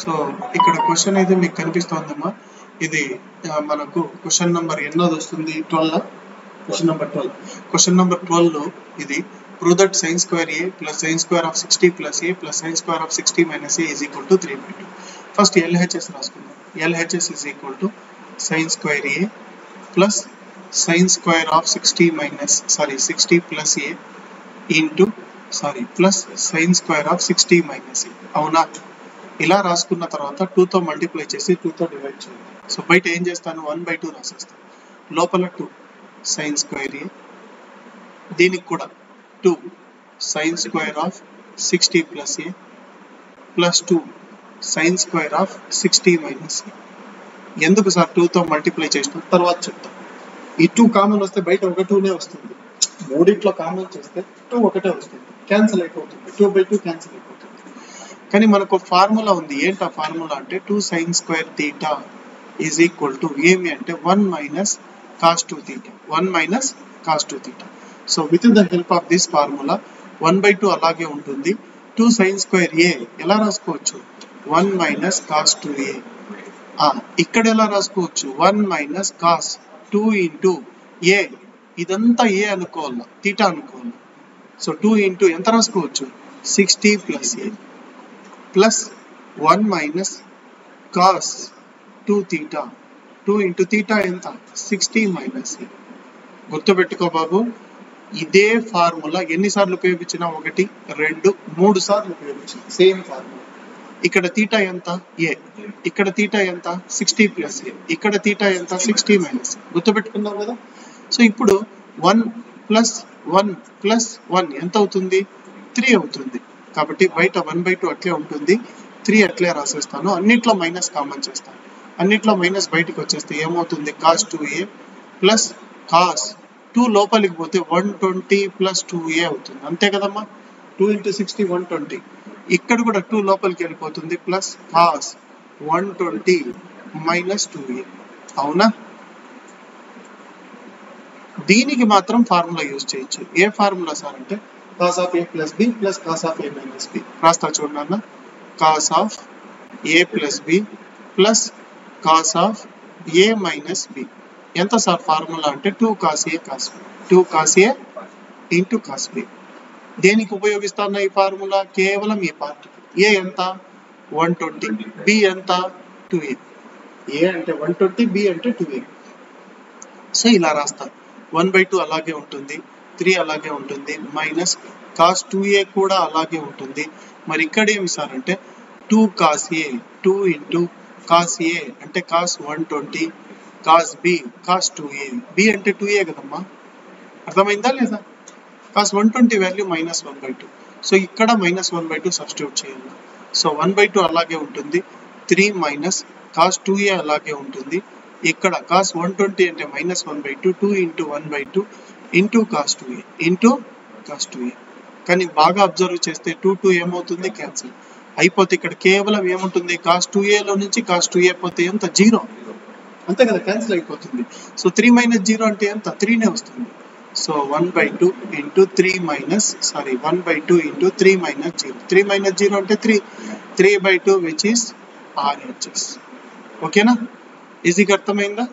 So ఇక్కడ question అయితే మీకు కనిపిస్తోందమ్మా. ఇది మనకు క్వశ్చన్ నెంబర్ ఎన్నోది వస్తుంది? 12. Question number 12. క్వశ్చన్ నెంబర్ 12 లో ఇది prove that sin square a plus sin square of 60 plus a plus sin square of 60 minus a is equal to 3/2. First LHS రాసుకుందాం. LHS is equal to sin square a plus sin square of 60 plus a into plus sin square of 60 minus a. అవునా? ఇలా రాసుకున్న తర్వాత 2 తో multiply చేసి 2 తో divide చేయాలి. So బయట ఏం చేస్తాను? 1/2 రాసేస్తాను. లోపల 2 sin square a, దీనికి కూడా 2 sin square of 60 plus a plus 2 sin square of 60 minus a. ఎందుకు సార్ 2 తో మల్టిప్లై చేసిన తర్వాత చెప్తాం. ఈ 2 కామన్ వస్తే బయట ఒక 2నే వస్తుంది. మూడిట్లో కామన్ చేస్తే 2 ఒకటే వస్తుంది, క్యాన్సిల్ అయిపోతుంది. 2/2 క్యాన్సిల్ అయిపోతుంది. కానీ మనకు ఫార్ములా ఉంది. ఏంటి ఆ ఫార్ములా అంటే 2 sin square theta is equal to ఏమి అంటే 1 minus cos 2 theta. 1 minus cos 2 theta. So with the help of this formula 1/2 అలాగే ఉంటుంది. 2 sin square a ఎలా రాసుకోవచ్చు? 1 minus cos 2a. ఇక్కడ ఎలా రాసుకోవచ్చు? 1 minus cos 2 into a. ఇదంతా a అనుకోవాలి, theta అనుకోవాలి. సో 2 into ఎంత రాసుకోవచ్చు? 60 plus a plus 1 minus cos 2 theta. 2 into theta ఎంత? 60 minus a. గుర్తుపెట్టుకో బాబు, ఇదే ఫార్ములా ఎన్నిసార్లు ఉపయోగించినా 1 2 3 సార్లు ఉపయోగించిన సేమ్ ఫార్ములా. ఇక్కడ తీటా ఎంత? ఏ. ఇక్కడ తీటా ఎంత? 60 ప్లస్ ఏ. ఇక్కడ తీటా ఎంత? 60 మైనస్. గుర్తుపెట్టుకున్నాం కదా. సో ఇప్పుడు 1 ప్లస్ 1 ప్లస్ 1 ఎంత అవుతుంది? 3 అవుతుంది. కాబట్టి బయట 1/2 అట్లే ఉంటుంది, 3 అట్లే రాసేస్తాను. అన్నిట్లో మైనస్ కామన్ చేస్తాను. అన్నిట్లో మైనస్ బయటికి వచ్చేస్తే ఏమవుతుంది? cos 2a ప్లస్ cos 2 లోపలికి పోతే 120 ప్లస్ 2a అవుతుంది. అంతే కదమ్మా. 2 into 60 120. ఇక్కడ కూడా 2 లోపలికి వెళ్ళిపోతుంది, ప్లస్ cos 120 మైనస్ 2a. అవునా? దీనికి మాత్రం ఫార్ములా యూజ్ చేయొచ్చు. ఏ ఫార్ములా సార్ అంటే cos of a plus b plus cos of a minus b. రాస్తా చూడండి. cos of a plus b plus cos of a minus b. ఎంత సార్ ఫార్ములా అంటే 2 cos a cos b. 2 cos a into cos b. దేనికి ఉపయోగిస్తాను ఈ formula? కేవలం ఈ part. a ఎంత? 120. b ఎంత? 2a. a అంటే 120, b అంటే 2a. సో ఇలా రాస్తా. 1/2 అలాగే ఉంటుంది, 3 అలాగే ఉంటుంది, మైనస్ cos 2a కూడా అలాగే ఉంటుంది. మరి ఇక్కడ ఏమి సార్ అంటే 2 cos a, 2 into cos a అంటే cos 120, cos b cos 2a. b అంటే 2a కదమ్మా. అర్థమైందా లేదా? cos 120 value minus 1/2. సో ఇక్కడ మైనస్ 1/2 సబ్స్టిట్యూట్ చేయాలి. సో 1/2 అలాగే ఉంటుంది, 3 మైనస్ cos 2a అలాగే ఉంటుంది. ఇక్కడ cos 120 అంటే minus 1/2, 2 into 1/2 into cos 2a into cos 2a. కానీ బాగా అబ్జర్వ్ చేస్తే 2 ఏమవుతుంది? క్యాన్సిల్ అయిపోతే ఇక్కడ కేవలం ఏముంటుంది? cos 2a లో నుంచి cos 2a పోతే ఎంత? 0. అంతే కదా, క్యాన్సిల్ అయిపోతుంది. సో 3 మైనస్ 0 అంటే ఎంత? 3నే వస్తుంది. So 1/2 into 3 minus 1/2 into 3 minus 0. 3 minus 0 అంటే 3. 3/2 which is RHS. ఓకేనా? ఈజీగా అర్థమైందా?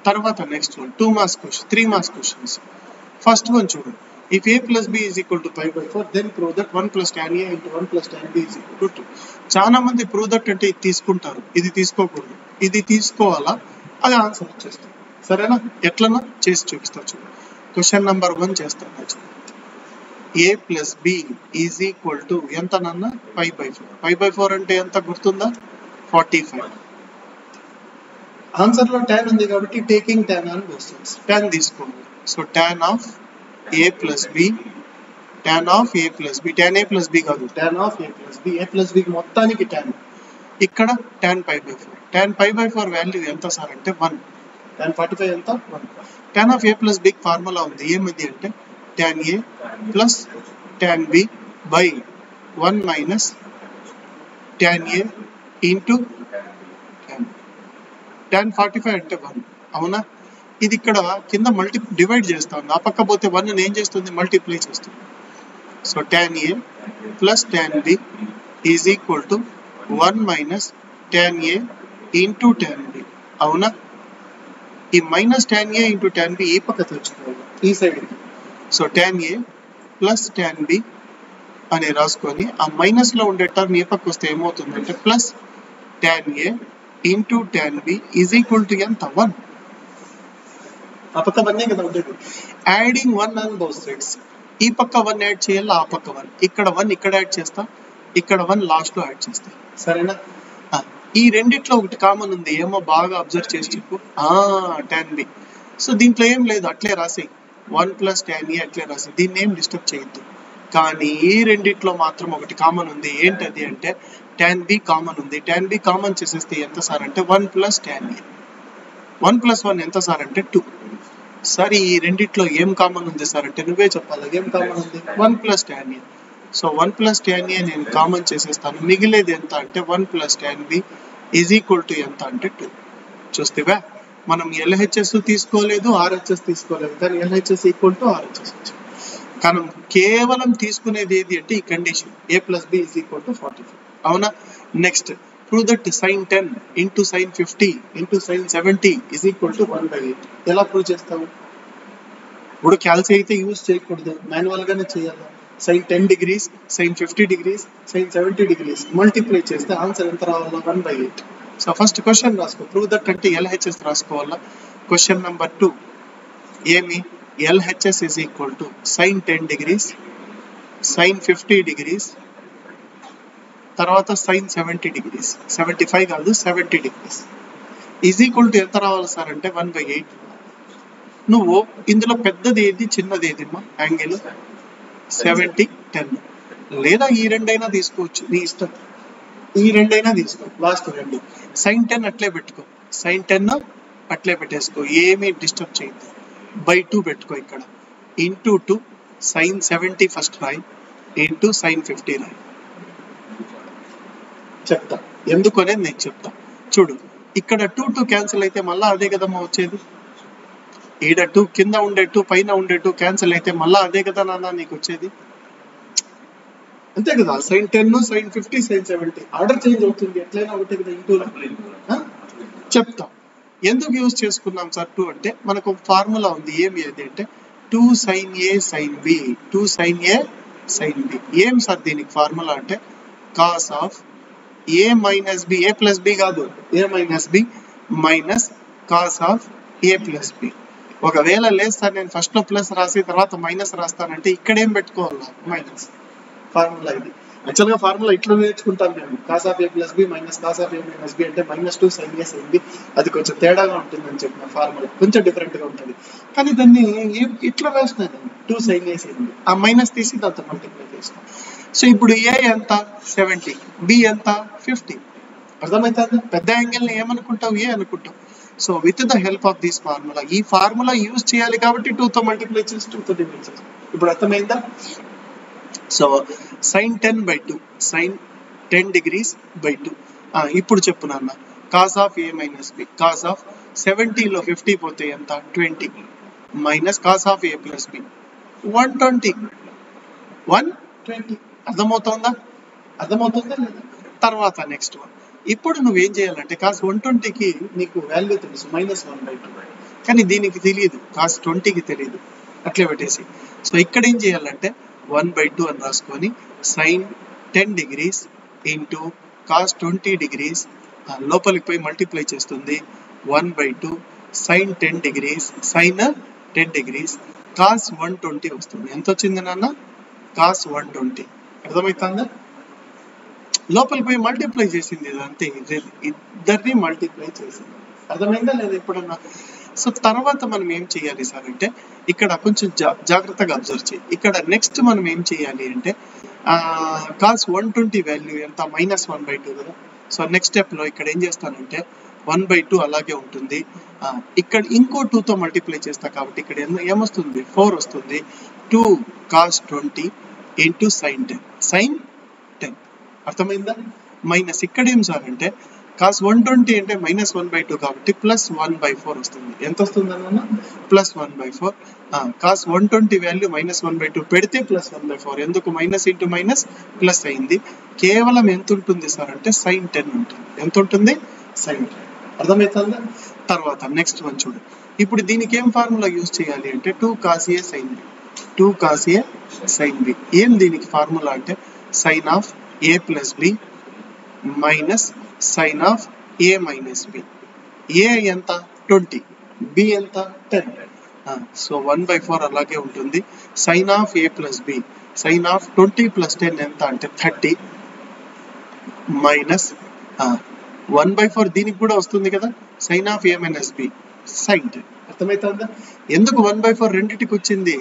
తర్వాత next one 2 marks question, 3 marks questions. First one చూడు. If a plus b is equal to pi/4, then prove that 1 plus tan a into 1 plus tan b is equal to 2. చాలా మంది prove that అంటే ఇది తీసుకుంటారు, ఇది తీసుకోకూడదు. ఇది తీసుకోవాలా? అది ఆన్సర్ వచ్చేస్తుంది. సరేనా? ఎట్లన్నా చేసి చూపిస్తా చూడు. క్వశ్చన్ నెంబర్ 1 చేస్తాను చూడు. a plus b is equal to ఎంత నాన్న? pi/4. pi/4 అంటే ఎంత గుర్తుందా? 45. ఆన్సర్ లో tan ఉంది కాబట్టి టేకింగ్ tan అని వస్తుంది. tan తీసుకోండి. So tan of a plus b, tan of a plus b, tan a plus b కాదు, tan of a plus b, a plus b మొత్తానికి tan. ఇక్కడ tan pi/4. tan pi/4 value ఎంత sir అంటే 1. tan 45 ఎంత? 1. tan of a plus b formula ఉంది. ఏమిది అంటే tan a plus tan b by 1 minus tan a into tan 45 అంటే 1. అవునా? ఇది ఇక్కడ కింద డివైడ్ చేస్తాను. ఆ పక్క పోతే 1 ఏం చేస్తుంది? మల్టిప్లై చేస్తుంది. So tan a plus tan b is equal to 1 minus tan A into tan B. అవునా? ఈ minus tan A into tan B ఈ పక్క తెచ్చుకోవాలి, ఈ side. So tan A plus tan B అని రాసుకొని ఆ మైనస్ లో ఉండే టర్మ్ ఏ పక్క వస్తే ఏమవుతుందంటే plus tan A into tan B is equal to ఎంత? 1. ఆ పక్క 1 కదా ఉండేది. Adding 1 on both sides. ఈ పక్క 1 యాడ్ చేయాలి, ఆ పక్క 1. ఇక్కడ 1 ఇక్కడ యాడ్ చేస్తా, ఇక్కడ 1 లాస్ట్ లో యాడ్ చేస్తా. సరేనా? ఈ రెండిట్లో ఒకటి కామన్ ఉంది, ఏమో బాగా అబ్జర్వ్ చేసి చెప్పు. tan B. సో దీంట్లో ఏం లేదు, అట్లే రాసి 1 ప్లస్ tan A అట్లే రాసి, దీన్ని ఏం డిస్టర్బ్ చేయొద్దు. కానీ ఈ రెండిట్లో మాత్రం ఒకటి కామన్ ఉంది. ఏంటది అంటే tan B కామన్ ఉంది. tan B కామన్ చేసేస్తే ఎంత సార్ అంటే 1 ప్లస్ tan A. 1 ప్లస్ 1 ఎంత సార్ అంటే 2. సార్ ఈ రెండిట్లో ఏం కామన్ ఉంది సార్ అంటే నువ్వే చెప్పాలి. ఏం కామన్ ఉంది? 1 plus tan A. So 1 plus tan A నేను కామన్ చేసేస్తాను. మిగిలేది ఎంత అంటే 1 plus tan B is equal to ఎంత అంటే 2. చూస్తేవా, మనం LHS తీసుకోలేదు, RHS తీసుకోలేదు, కానీ LHS ఈక్వల్ టు RHS వచ్చింది. కానీ కేవలం తీసుకునేది ఏది అంటే ఈ condition A plus B is equal to 45. అవునా? Next, prove that sin 10 into sin 50 into sin 70 is equal to 1/8. ఎలా ప్రూవ్ చేస్తావు? ఇప్పుడు క్యాల్సి అయితే యూజ్ చేయకూడదు, మాన్యువల్ గానే చేయాలి. sin 10 degrees, sin 50 degrees, sin 70 degrees multiply చేస్తే ఆన్సర్ ఎంత రావాలా? 1/8. సో ఫస్ట్ క్వశ్చన్ రాసుకో. ప్రూవ్ దట్ అంటే LHS రాసుకోవాలా. క్వశ్చన్ నెంబర్ 2 ఏమి? LHS is equal to sin 10 degrees, sin 50 degrees, తర్వాత sin 70 degrees, 75 కాదు 70 degrees ఈజ్ ఈక్వల్ టు ఎంత రావాలి సార్ అంటే 1/8. నువ్వు ఇందులో పెద్దది ఏది, చిన్నది ఏది మా యాంగిల్? 70, 10. లేదా ఈ రెండైనా తీసుకోవచ్చు, నీ ఇష్టం. ఈ రెండైనా తీసుకో, లాస్ట్ రెండు. sin 10 అట్లే పెట్టుకో, sin 10 అట్లే పెట్టేసుకో, ఏమీ డిస్టర్బ్ చేయదు. బై 2 పెట్టుకో ఇక్కడ, ఇంటూ 2 sin 70 ఫస్ట్ రాయి, ఇంటూ sin 50 రాయి. చెప్తా ఎందుకు అనేది నేను చెప్తా. చూడు, ఇక్కడ 2 క్యాన్సిల్ అయితే మళ్ళీ అదే కదమ్మా వచ్చేది. ఈడ 2 కింద ఉండే 2 పైన ఉండే 2 క్యాన్సిల్ అయితే మళ్ళీ అదే కదా నాన్న నీకు వచ్చేది, అంతే కదా. sin 10, sin 50, sin 70 order change అవుతుంది, ఎట్లయినా ఒకటే కదా ఇంటూలో. చెప్తా ఎందుకు యూజ్ చేసుకున్నాం సార్ 2 అంటే మనకు ఒక ఫార్ములా ఉంది. ఏమి అది అంటే 2 sin A sin B, 2 sin A sin B. ఏం సార్ దీనికి ఫార్ములా అంటే cos of A minus B, A plus B కాదు, A minus B minus cos of A plus B. ఒకవేళ లేదు సార్ నేను ఫస్ట్ లో ప్లస్ రాసి తర్వాత మైనస్ రాస్తానంటే ఇక్కడ ఏం పెట్టుకోవాలా? మైనస్. ఫార్ములా ఇది. యాక్చువల్గా ఫార్ములా ఇట్లా నేర్చుకుంటాం మేము, cos of A plus B minus cos of A minus B అంటే -2 sin A sin B. అది కొంచెం తేడాగా ఉంటుందని చెప్పిన ఫార్ములా కొంచెం డిఫరెంట్ గా ఉంటుంది, కానీ దాన్ని ఇట్లా వేస్తున్నాను 2 sin A sin B. ఆ మైనస్ తీసి దాంతో మల్టిప్లై చేస్తాం. సో ఇప్పుడు A ఎంత? 70, B ఎంత? 50. అర్థమవుతుందా? పెద్ద యాంగిల్ ని ఏమనుకుంటావు? A అనుకుంటావు. So with the help of this formula, ఈ ఫార్ములా యూజ్ చేయాలి కాబట్టి 2 తో మల్టిప్లై చేసి 2 తో డివైడ్ చేస్తాం. ఇప్పుడు అర్థమైందా? So sin 10/2, sin 10 degrees by 2. ఇప్పుడు చెప్పు నాన్న, cos of A minus B, cos of 70లో 50 పోతే ఎంత? 20 minus cos of A plus B 120. అర్థమవుతుందా? అర్థమవుతుందా లేదా? తర్వాత నెక్స్ట్ వన్. ఇప్పుడు నువ్వేం చేయాలంటే cos 120కి నీకు వాల్యూ తెలుసు -1/2, కానీ దీనికి తెలియదు, cos 20కి తెలియదు, అట్లే పెట్టేసి. సో ఇక్కడ ఏం చేయాలంటే 1/2 అని రాసుకొని sin 10 degrees into cos 20 degrees లోపలికి పోయి మల్టిప్లై చేస్తుంది 1/2 sin 10 degrees sin 10 degrees cos 120 వస్తుంది. ఎంత వచ్చింది నాన్న? cos 120. అర్థమవుతుందా? లోపలికి పోయి మల్టిప్లై చేసింది, ఇదంతే, ఇద్దరిని మల్టిప్లై చేసింది. అర్థమైందా లేదా ఎప్పుడన్నా? సో తర్వాత మనం ఏం చేయాలి సార్ అంటే ఇక్కడ కొంచెం జాగ్రత్తగా అబ్జర్వ్ చేయి. ఇక్కడ నెక్స్ట్ మనం ఏం చేయాలి అంటే cos 120 వాల్యూ ఎంత? -1/2 కదా. సో నెక్స్ట్ స్టెప్ లో ఇక్కడ ఏం చేస్తానంటే 1/2 అలాగే ఉంటుంది, ఇక్కడ ఇంకో 2 తో మల్టిప్లై చేస్తా కాబట్టి ఇక్కడ ఏమొస్తుంది? 4 వస్తుంది. 2 cos 20 ఇంటూ sin 10, sin 10. అర్థమైందా? మైనస్ ఇక్కడ ఏం సార్ అంటే కాస్ 120 అంటే -1/2 కాబట్టి +1/4 వస్తుంది. ఎంత వస్తుంది అన్న? +1/4. కాస్ 120 వాల్యూ -1/2 పెడితే +1/4. ఎందుకు? మైనస్ ఇంటూ మైనస్ ప్లస్ అయింది. కేవలం ఎంత ఉంటుంది సార్ అంటే sin 10 ఉంటుంది. ఎంత ఉంటుంది? sin 10. అర్థమవుతుందా? తర్వాత నెక్స్ట్ వన్ చూడు. ఇప్పుడు దీనికి ఏం ఫార్ములా యూజ్ చేయాలి అంటే 2 cos A sin B. 2 cos A sin B. ఏం దీనికి ఫార్ములా అంటే sin of A plus B minus sin of A minus B. A ఎంత? 20. B ఎంత? 10. సో 1/4 అలాగే ఉంటుంది. sin of A plus B sin of 20 plus 10 ఎంత అంటే 30 minus 1/4 దీనికి కూడా వస్తుంది కదా, sin of A minus B sin 10. అర్థమవుతుందా? ఎందుకు 1/4 రెండింటికి వచ్చింది?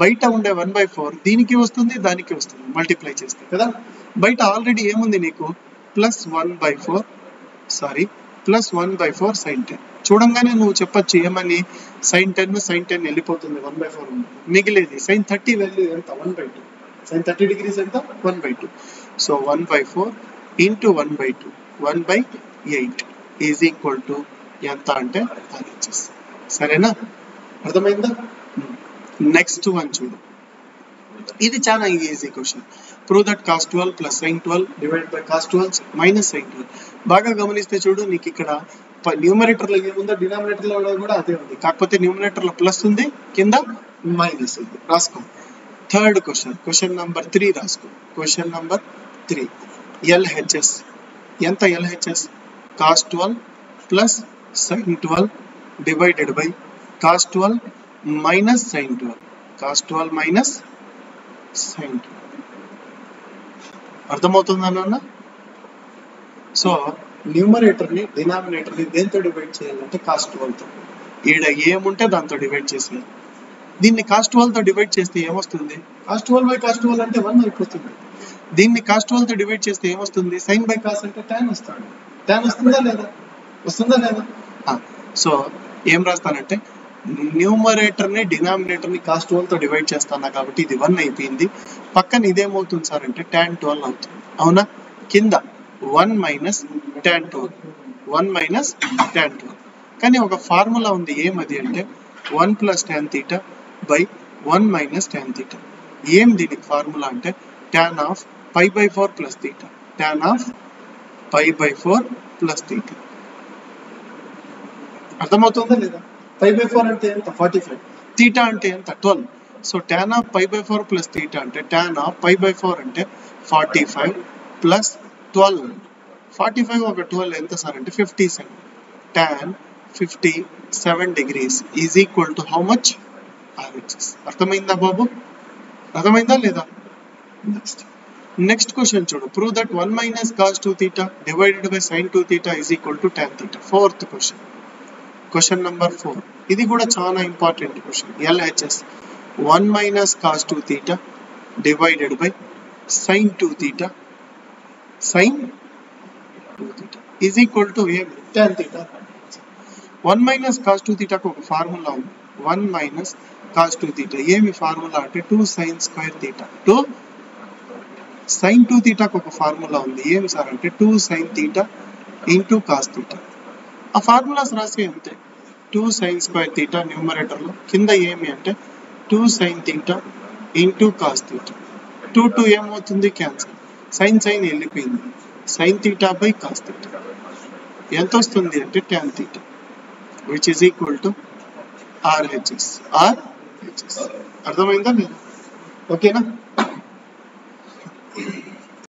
బయట ఉండే 1/4 దీనికి వస్తుంది, దానికి వస్తుంది, మల్టిప్లై చేస్తే కదా. బయట ఆల్రెడీ ఏముంది నీకు? +1/4 sin 10. చూడంగానే నువ్వు చెప్పొచ్చు ఏమని? sin 10 వెళ్ళిపోతుంది, 1/4 ఉంది, మిగిలేది sin 30 వాల్యూ ఎంత? 1/2. sin 30 degrees ఎంత? 1/2. So 1/4 into 1/2 1/8 is equal to ఎంత అంటే RHS. సరేనా? అర్థమైందా? నెక్స్ట్ వన్ చూడు. ఇది చాలా easy question. Prove that cos 12 plus sin 12 divided by cos 12 minus sin 12. బాగా గమనిస్తే చూడు, నీకు ఇక్కడ న్యూమరేటర్ లో ఏముందో డినామినేటర్ లో కూడా అదే ఉంది, కాకపోతే న్యూమరేటర్ లో ప్లస్ ఉంది, కింద మైనస్ ఉంది. రాసుకో. థర్డ్ క్వశ్చన్ నంబర్ 3 రాసుకో. క్వశ్చన్ నంబర్ 3 LHS ఎంత? LHS cos 12 plus sin 12 divided by cos 12 minus sin 12. cos 12 minus sin 12. అర్థమవుతుందా నాన్న? సో న్యూమరేటర్ ని డినామినేటర్ ని దేంతో డివైడ్ చేయాలంటే cos 12 తో. ఈడ ఏముంటే దాంతో డివైడ్ చేసేయాలి. దీన్ని cos 12 తో డివైడ్ చేస్తే ఏమొస్తుంది? cos 12/cos 12 అంటే 1 అయిపోతుంది. దీన్ని cos 12 తో డివైడ్ చేస్తే ఏమొస్తుంది? sin by cos అంటే tan వస్తుంది. tan వస్తుందా లేదా? సో ఏం రాస్తానంటే న్యూమరేటర్ ని డినామినేటర్ ని cos 12 తో డివైడ్ చేస్తాను కాబట్టి ఇది 1 అయిపోయింది. పక్కన ఇదేమవుతుంది సార్ అంటే tan 12 అవుతుంది. అవునా? కింద 1 minus tan 12. కానీ ఒక ఫార్ములా ఉంది, ఏమది అంటే 1 plus tan theta by 1 minus tan theta. ఏం దీనికి ఫార్ములా అంటే tan of pi/4 plus theta. tan of pi/4 plus theta. అర్థమవుతుందా లేదా? pi/4 అంటే ఎంత? 45. theta అంటే ఎంత? 12. So tan of pi/4 plus theta అంటే tan of pi/4 అంటే 45 plus 12. 45 ఒక 12 ఎంత సార్ అంటే 57. tan 57 degrees is equal to how much? RHS. అర్థమైందా బాబు? అర్థమైందా లేదా? నెక్స్ట్ క్వశ్చన్ చూడు. Prove that 1 minus cos 2 theta divided by sin 2 theta is equal to tan theta. Fourth question number 4. ఇది కూడా చాలా important question. LHS 1 minus cos 2 theta divided by sin 2 theta is equal to tan theta. 1 minus cos 2 theta కు ఒక formula ఉంది. 1 minus cos 2 theta ఏమి formula అంటే 2 sin square theta. 2 sin 2 theta కు ఒక ఫార్ములా ఉంది. ఏమి సార్ అంటే 2 sin theta into cos theta. ఆ ఫార్ములాస్ రాసి అంతే. 2 sin square theta న్యూమరేటర్ లో, కింద ఏమి అంటే 2 sin theta into cos theta. 2 ఏమవుతుంది? క్యాన్సిల్. sin వెళ్ళిపోయింది. sin theta by cos theta ఎంత వస్తుంది అంటే tan theta, which is equal to RHS. అర్థమైందా లేదా? ఓకేనా?